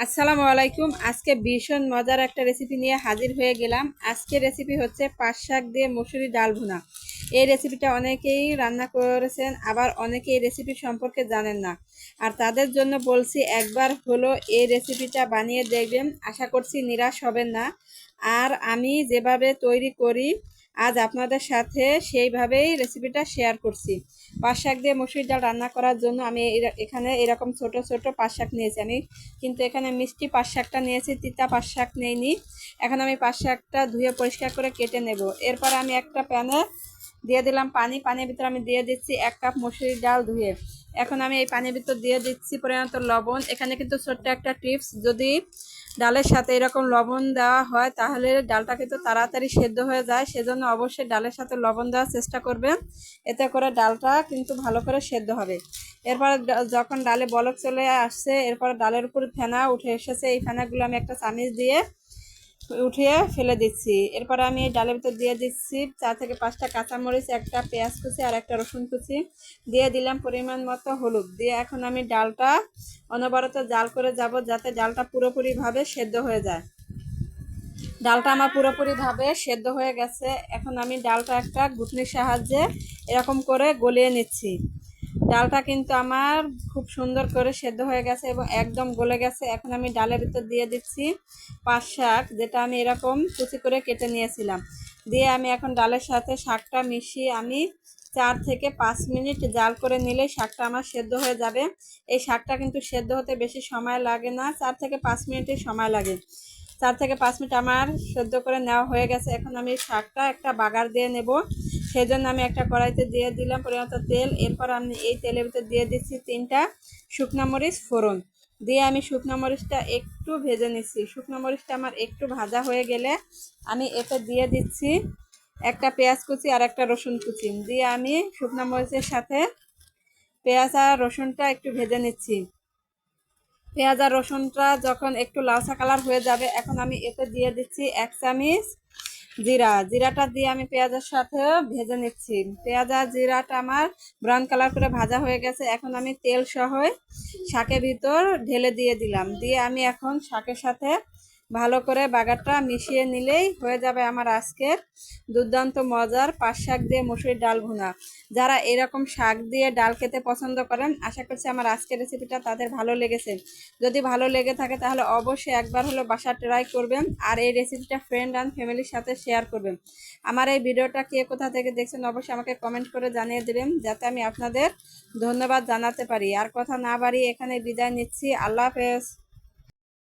আসসালামু আলাইকুম। আজকে ভীষণ মজার একটা রেসিপি নিয়ে হাজির হয়ে গেলাম। আজকে রেসিপি হচ্ছে পাট শাক দিয়ে মসুরি ডাল ভুনা। এই রেসিপিটা অনেকেই রান্না করেছেন, আবার অনেকে এই রেসিপি সম্পর্কে জানেন না। আর তাদের জন্য বলছি, একবার হলো এই রেসিপিটা বানিয়ে দেখবেন, আশা করছি নিরাশ হবেন না। আর আমি যেভাবে তৈরি করি আজ আপনাদের সাথে সেইভাবেই রেসিপিটা শেয়ার করছি। পাট শাক দিয়ে মসুর ডাল রান্না করার জন্য আমি এখানে এরকম ছোট ছোট পাট শাক নিয়েছি। আমি কিন্তু এখানে মিষ্টি পাট শাকটা নিয়েছি, তিতা পাট শাক নেইনি। এখন আমি পাট শাকটা ধুয়ে পরিষ্কার করে কেটে নেব। এরপর আমি একটা প্যানে দিয়ে দিলাম পানি। পানির ভিতরে আমি দিয়ে দিচ্ছি 1 কাপ মসুরির ডাল ধুয়ে। এখন আমি এই পানির ভিতর দিয়ে দিচ্ছি পরিমাণ লবণ। এখানে কিন্তু ছোট্ট একটা টিপস, যদি ডালের সাথে এরকম লবণ দেওয়া হয় তাহলে ডালটা কিন্তু তাড়াতাড়ি সেদ্ধ হয়ে যায়, সেজন্য অবশ্যই ডালের সাথে লবণ দেওয়ার চেষ্টা করবেন, এতে করে ডালটা কিন্তু ভালো করে সেদ্ধ হবে। এরপর যখন ডালে বলক চলে আসছে, এরপর ডালের উপর ফেনা উঠে এসেছে, এই ফেনাগুলো আমি একটা চামিচ দিয়ে উঠিয়ে ফেলে দিচ্ছি। এরপর আমি এই ডালের ভিতর দিয়ে দিচ্ছি 4 থেকে 5টা কাঁচামরিচ, একটা পেঁয়াজ কুচি আর একটা রসুন কুচি, দিয়ে দিলাম পরিমাণ মতো হলুদ। দিয়ে এখন আমি ডালটা অনবরত জাল করে যাব, যাতে ডালটা পুরোপুরিভাবে সেদ্ধ হয়ে যায়। ডালটা আমার পুরোপুরিভাবে সেদ্ধ হয়ে গেছে। এখন আমি ডালটা একটা ঘুটনির সাহায্যে এরকম করে গলিয়ে নিচ্ছি। ডালটা কিন্তু আমার খুব সুন্দর করে সেদ্ধ হয়ে গেছে এবং একদম গলে গেছে। এখন আমি ডালের ভিতর দিয়ে দিচ্ছি পাট শাক, যেটা আমি এরকম কুচি করে কেটে নিয়েছিলাম। দিয়ে আমি এখন ডালের সাথে শাকটা মিশিয়ে আমি 4 থেকে 5 মিনিট জাল করে নিলে শাকটা আমার সেদ্ধ হয়ে যাবে। এই শাকটা কিন্তু সেদ্ধ হতে বেশি সময় লাগে না, 4 থেকে 5 মিনিটের সময় লাগে। 4 থেকে 5 মিনিট আমার সেদ্ধ করে নেওয়া হয়ে গেছে। এখন আমি শাকটা একটা বাগার দিয়ে নেব, সেই জন্য আমি একটা কড়াইতে দিয়ে দিলাম পরিমাণ তেল। এরপর আমি এই তেলের ভিতর দিয়ে দিচ্ছি 3টা শুকনো মরিচ ফোড়ন। দিয়ে আমি শুকনো মরিচটা একটু ভেজে নিচ্ছি। শুকনো মরিচটা আমার একটু ভাজা হয়ে গেলে আমি এতে দিয়ে দিচ্ছি একটা পেঁয়াজ কুচি আর একটা রসুন কুচি। দিয়ে আমি শুকনো মরিচের সাথে পেঁয়াজ আর রসুনটা একটু ভেজে নিচ্ছি। পেঁয়াজ আর রসুনটা যখন একটু লালচা কালার হয়ে যাবে, এখন আমি এতে দিয়ে দিচ্ছি 1 চামচ জিরাটা দিয়ে আমি পেঁয়াজের সাথে ভেজে নিচ্ছি। পেঁয়াজ আর জিরাটা আমার ব্রাউন কালার করে ভাজা হয়ে গেছে। এখন আমি তেল সহ শাকের ভিতর ঢেলে দিয়ে দিলাম। দিয়ে আমি এখন শাকের সাথে ভালো করে বাগারটা মিশিয়ে নিলেই হয়ে যাবে আমার আজকের দুর্দান্ত মজার পাট শাক দিয়ে মসুরির ডাল ভুনা। যারা এরকম শাক দিয়ে ডাল খেতে পছন্দ করেন, আশা করছি আমার আজকের রেসিপিটা তাদের ভালো লেগেছে। যদি ভালো লেগে থাকে তাহলে অবশ্যই একবার হলো বাসা ট্রাই করবেন, আর এই রেসিপিটা ফ্রেন্ড অ্যান্ড ফ্যামিলির সাথে শেয়ার করবেন। আমার এই ভিডিওটা কে কোথা থেকে দেখছেন অবশ্যই আমাকে কমেন্ট করে জানিয়ে দেবেন, যাতে আমি আপনাদের ধন্যবাদ জানাতে পারি। আর কথা না বাড়িয়ে এখানে বিদায় নিচ্ছি। আল্লাহ হাফেজ।